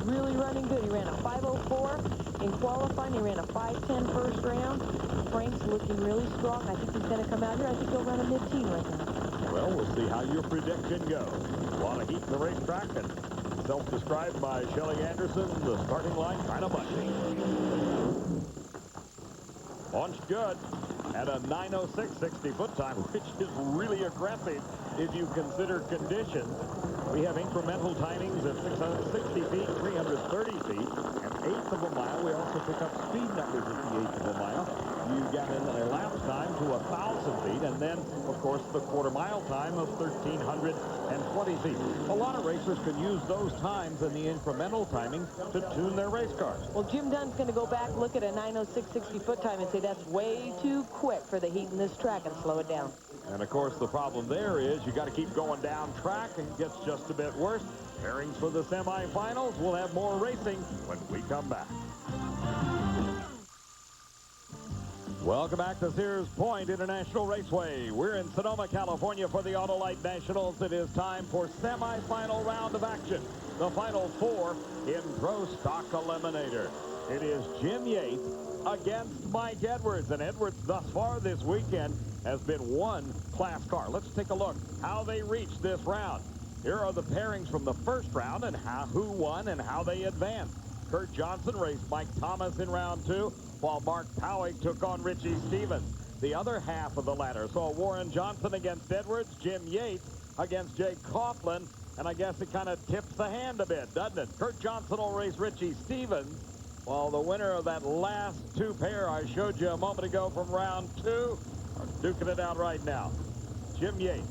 really running good. He ran a 5:04 in qualifying. He ran a 5:10 first round. Frank's looking really strong. I think he's going to come out here. I think he'll run a mid-teen right now. Well, we'll see how your prediction goes. A lot of heat in the racetrack, and self-described by Shelley Anderson, the starting line kind of mushy. Launched good at a 9:06 60-foot time, which is really aggressive if you consider conditions. We have incremental timings at 660 feet, 330 feet, an eighth of a mile. We also pick up speed numbers at the eighth of a mile. You get in a elapsed time to 1,000 feet, and then, of course, the quarter-mile time of 1,320 feet. A lot of racers can use those times and the incremental timing to tune their race cars. Well, Jim Dunn's going to go back, look at a 9:06 60-foot time and say that's way too quick for the heat in this track and slow it down. And, of course, the problem there is you got to keep going down track, and it gets just a bit worse. Pairings for the semifinals. We'll have more racing when we come back. Welcome back to Sears Point International Raceway. We're in Sonoma, California for the Autolite Nationals. It is time for semifinal round of action. The final four in Pro Stock Eliminator. It is Jim Yates against Mike Edwards. And Edwards thus far this weekend has been one class car. Let's take a look how they reached this round. Here are the pairings from the first round and who won and how they advanced. Kurt Johnson raced Mike Thomas in round two, while Mark Powick took on Richie Stevens. The other half of the ladder saw Warren Johnson against Edwards, Jim Yates against Jake Coughlin, and I guess it kind of tips the hand a bit, doesn't it? Kurt Johnson will race Richie Stevens, while the winner of that last two pair I showed you a moment ago from round two are duking it out right now. Jim Yates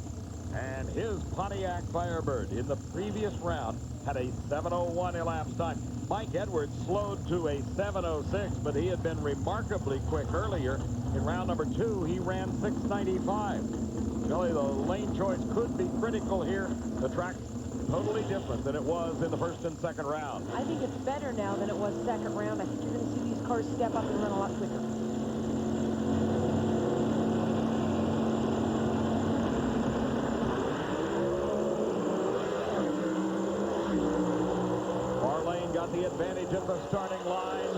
and his Pontiac Firebird in the previous round had a 7:01 elapsed time. Mike Edwards slowed to a 7:06, but he had been remarkably quick earlier. In round number two, he ran 6:95. Really, the lane choice could be critical here. The track's totally different than it was in the first and second round. I think it's better now than it was second round. I think you're going to see these cars step up and run a lot quicker. The advantage at the starting line,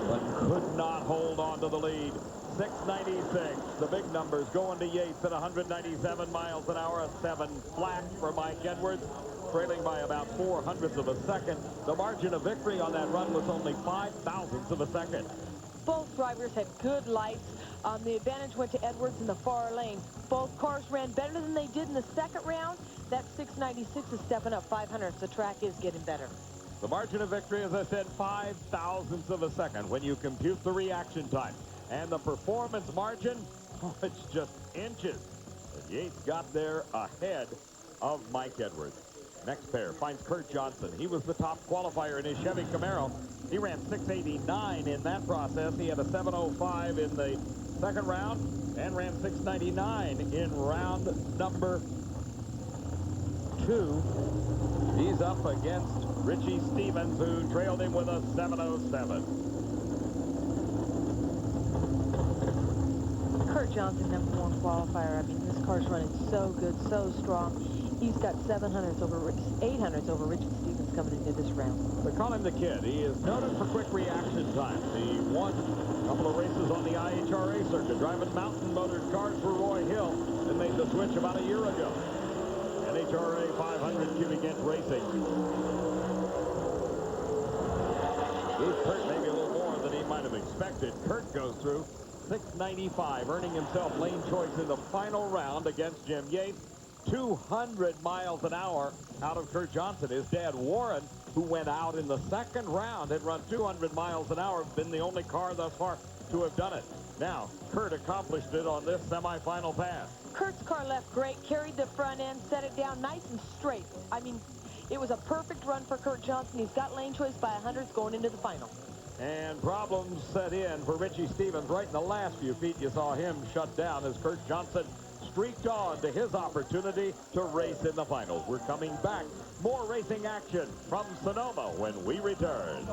but could not hold on to the lead. 6:96, the big numbers going to Yates at 197 miles an hour, a 7 flat for Mike Edwards, trailing by about 0.04 of a second. The margin of victory on that run was only 0.05 of a second. Both drivers had good lights. The advantage went to Edwards in the far lane. Both cars ran better than they did in the second round. That 6:96 is stepping up 0.05. The track is getting better. The margin of victory, as I said, 0.05 of a second when you compute the reaction time. And the performance margin, oh, it's just inches. But Yates got there ahead of Mike Edwards. Next pair finds Kurt Johnson. He was the top qualifier in his Chevy Camaro. He ran 6:89 in that process. He had a 7:05 in the second round and ran 6:99 in round number two. He's up against Richie Stevens, who trailed him with a 7:07. Kurt Johnson, #1 qualifier. I mean, this car's running so good, so strong. He's got 800s over Richie Stevens coming into this round. They call him the Kid. He is noted for quick reaction time. He won a couple of races on the IHRA circuit, driving mountain motored cars for Roy Hill, and made the switch about a year ago. NHRA 500 cubic inch racing. Gave Kurt maybe a little more than he might have expected. Kurt goes through 6:95, earning himself lane choice in the final round against Jim Yates. 200 miles an hour out of Kurt Johnson. His dad, Warren, who went out in the second round, had run 200 miles an hour, been the only car thus far to have done it. Now, Kurt accomplished it on this semifinal pass. Kurt's car left great, carried the front end, set it down nice and straight. I mean, it was a perfect run for Kurt Johnson. He's got lane choice by 100s going into the final. And problems set in for Richie Stevens. Right in the last few feet, you saw him shut down as Kurt Johnson streaked on to his opportunity to race in the finals. We're coming back. More racing action from Sonoma when we return.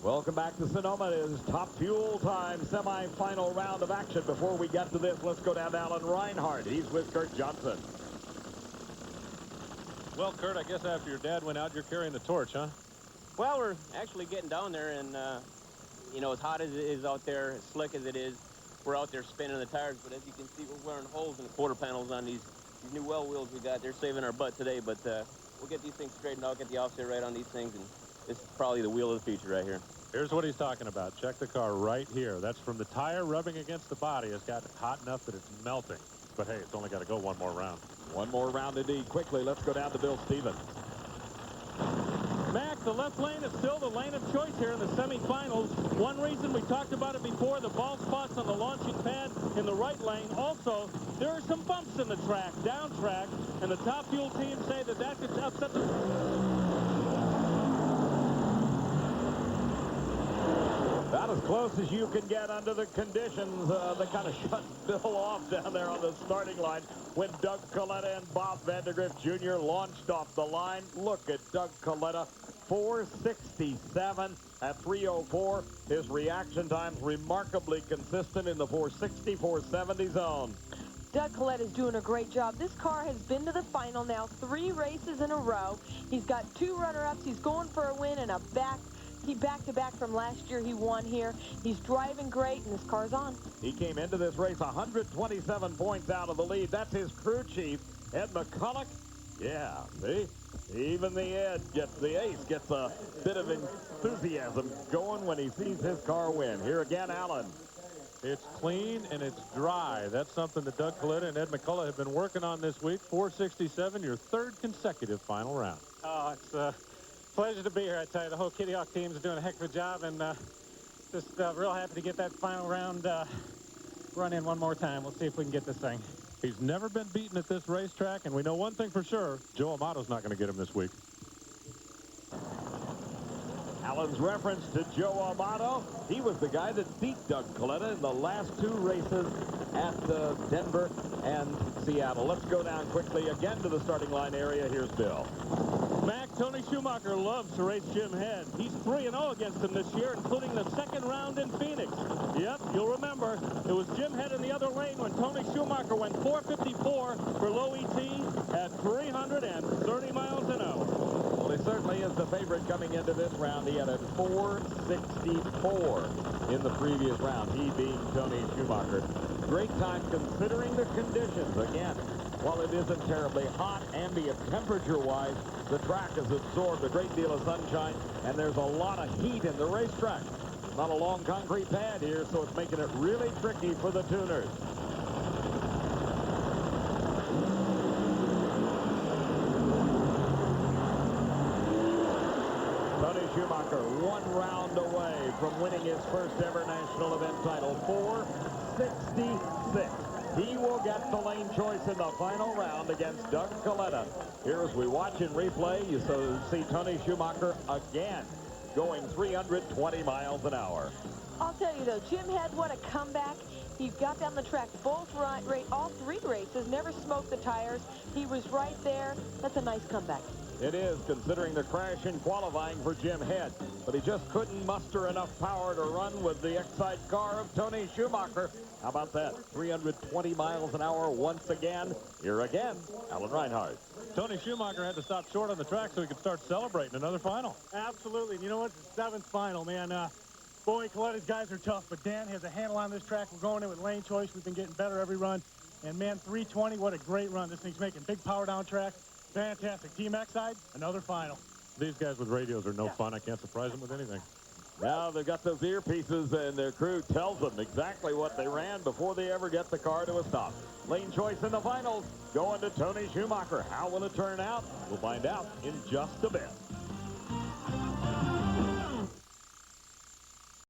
Welcome back to Sonoma. It is Top Fuel time, semifinal round of action. Before we get to this, let's go down to Alan Reinhardt. He's with Kurt Johnson. Well, Kurt, I guess after your dad went out, you're carrying the torch, huh? Well, we're actually getting down there, and, you know, as hot as it is out there, as slick as it is, we're out there spinning the tires. But as you can see, we're wearing holes in the quarter panels on these new well wheels we got. They're saving our butt today, but we'll get these things straightened out, get the offset right on these things, and this is probably the wheel of the future right here. Here's what he's talking about. Check the car right here. That's from the tire rubbing against the body. It's gotten hot enough that it's melting. But, hey, it's only got to go one more round. One more round indeed. Quickly, let's go down to Bill Stevens. Mac, the left lane is still the lane of choice here in the semifinals. One reason, we talked about it before, the bald spots on the launching pad in the right lane. Also, there are some bumps in the track, down track, and the top fuel teams say that that could upset the... About as close as you can get under the conditions that kind of shut Bill off down there on the starting line when Doug Coletta and Bob Vandergrift Jr. launched off the line. Look at Doug Coletta, 467 at 304. His reaction time's remarkably consistent in the 460, 470 zone. Doug Coletta is doing a great job. This car has been to the final now 3 races in a row. He's got 2 runner-ups. He's going for a win and a back-to-back from last year. He won here. He's driving great, and this car's on. He came into this race 127 points out of the lead. That's his crew chief, Ed McCulloch. Yeah, see? Even the ace gets a bit of enthusiasm going when he sees his car win. Here again, Allen. It's clean and it's dry. That's something that Doug Coletta and Ed McCulloch have been working on this week. 467, your 3rd consecutive final round. Oh, it's a pleasure to be here, I tell you. The whole Kitty Hawk team is doing a heck of a job, and just real happy to get that final round run in one more time. We'll see if we can get this thing. He's never been beaten at this racetrack, and we know one thing for sure. Joe Amato's not going to get him this week. Allen's reference to Joe Amato. He was the guy that beat Doug Coletta in the last 2 races at Denver and Seattle. Let's go down quickly again to the starting line area. Here's Bill. Mac, Tony Schumacher loves to race Jim Head. He's 3-0 against him this year, including the 2nd round in Phoenix. Yep, you'll remember, it was Jim Head in the other lane when Tony Schumacher went 454 for low ET at 330 miles an hour. Well, he certainly is the favorite coming into this round. He had a 464 in the previous round, he being Tony Schumacher. Great time considering the conditions. Again, while it isn't terribly hot, ambient temperature-wise, the track has absorbed a great deal of sunshine, and there's a lot of heat in the racetrack. Not a long concrete pad here, so it's making it really tricky for the tuners. Tony Schumacher 1 round away from winning his first ever national event title, 466. He will get the lane choice in the final round against Doug Coletta. Here as we watch in replay, you see Tony Schumacher again going 320 miles an hour. I'll tell you, though, Jim Head, what a comeback. He got down the track all 3 races, never smoked the tires. He was right there. That's a nice comeback. It is, considering the crash in qualifying for Jim Head. But he just couldn't muster enough power to run with the Excite car of Tony Schumacher. How about that? 320 miles an hour once again. Here again, Alan Reinhardt. Tony Schumacher had to stop short on the track so he could start celebrating another final. Absolutely. You know what? It's the 7th final, man. Boy, Coletta's guys are tough, but Dan has a handle on this track. We're going in with lane choice. We've been getting better every run. And, man, 320, what a great run. This thing's making big power down track. Fantastic. Team X-Side, another final. These guys with radios are no fun. I can't surprise them with anything. Now they've got those earpieces, and their crew tells them exactly what they ran before they ever get the car to a stop. Lane choice in the finals, going to Tony Schumacher. How will it turn out? We'll find out in just a bit.